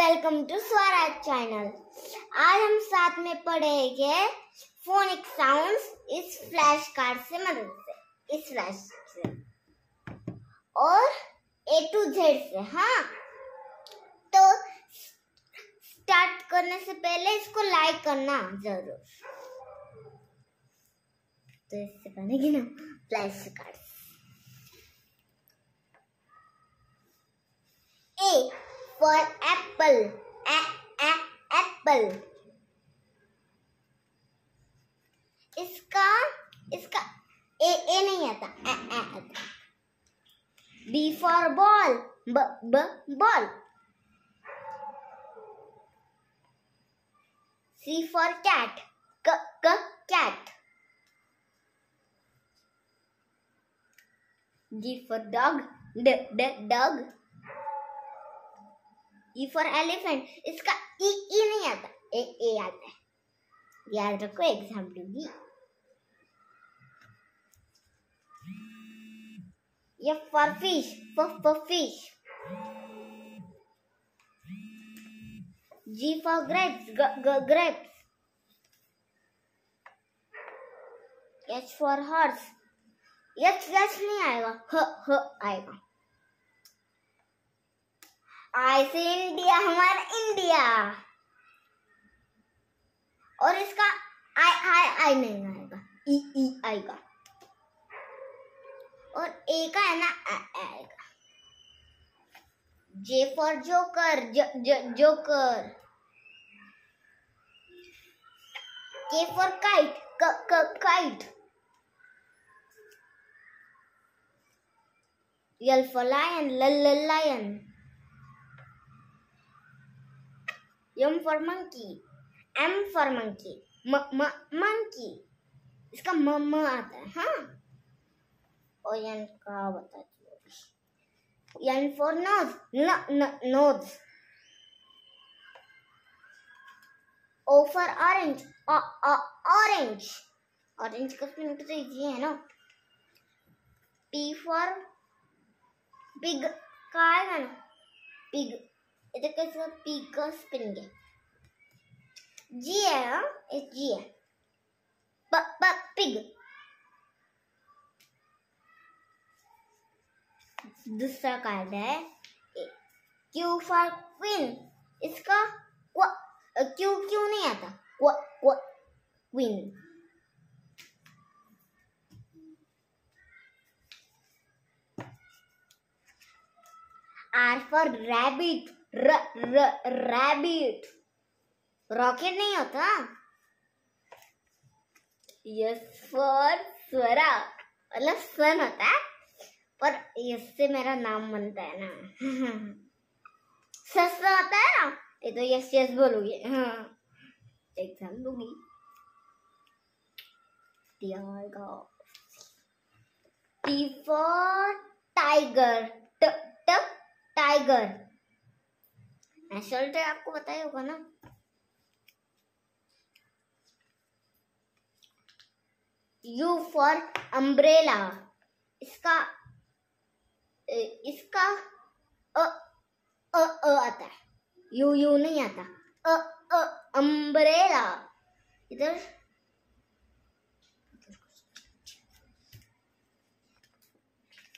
Welcome to Swara channel. आज हम साथ में पढ़ेंगे फोनिक साउंड्स इस फ्लैश कार्ड से मदद से, इस फ्लैश से और A to Z से। हाँ, तो स्टार्ट करने से पहले इसको लाइक करना जरूर। तो इससे पहले ना flash card. A for apple, apple। इसका ए नहीं आता, आता। B for ball, ball। C for cat, cat। G for dog, dog। E for elephant, इसका ई नहीं आता, ए आता है, याद रखो, एग्जाम दूंगी। F for fish, for fish। G for grapes, grapes। H for horse, H नहीं आएगा, ह आएगा। I से इंडिया, हमारा इंडिया। और इसका आई नहीं आएगा, ई आएगा। और ए का है ना, आएगा। J for joker, joker. K for kite, kite। L for lion, lion। M for monkey, M for monkey, monkey। इसका म आता है। हाँ, और N का बताती हूँ। N for nose, nose। O for orange, orange। orange का स्पेलिंग तो इजी है ना। P for pig का आएगा ना, pig। इधर कैसे पी का स्पेलिंग है, जी है। हाँ, जी है, पिग। दूसरा कार्ड है क्यू फॉर क्वीन। इसका क्यू नहीं आता, queen. R for rabbit, rabbit. Rocket नहीं होता। यस फॉर स्वरा, मतलब सन होता है, पर इससे मेरा नाम बनता है ना। सस्ता होता है ना, ये तो यस बोलोगे। हाँ, एग्जाम दूंगी। T for tiger, tiger. National day आपको पता ही होगा ना। You for umbrella. इसका आता है, यू नहीं आता, अम्ब्रेला। इधर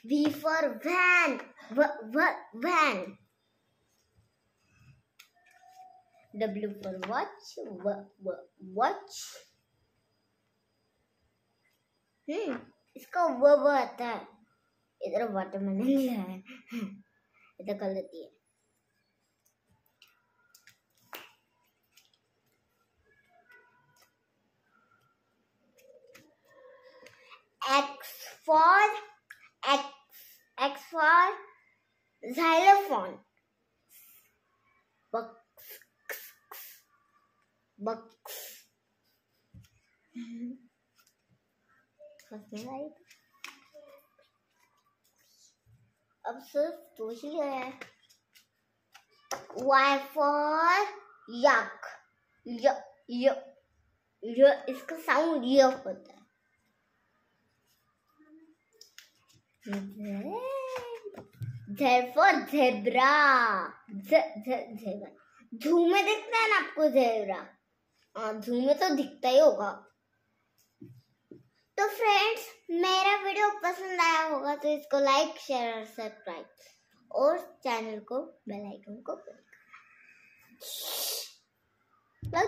V for van, van। W for watch, watch। इसका वो आता है। इधर वाटरमेलन लिखा है, इधर कर देती है। X for xylophone, bucks। अब सिर्फ दो ही है। Y for yak, इसका साउंड ये होता है। Z for zebra, zebra। जू में दिखता है ना आपको ज़ेब्रा? हाँ, जू में तो दिखता ही होगा। तो फ्रेंड्स, मेरा वीडियो पसंद आया होगा तो इसको लाइक, शेयर और सब्सक्राइब और चैनल को बेल आइकन को प्रेस करना।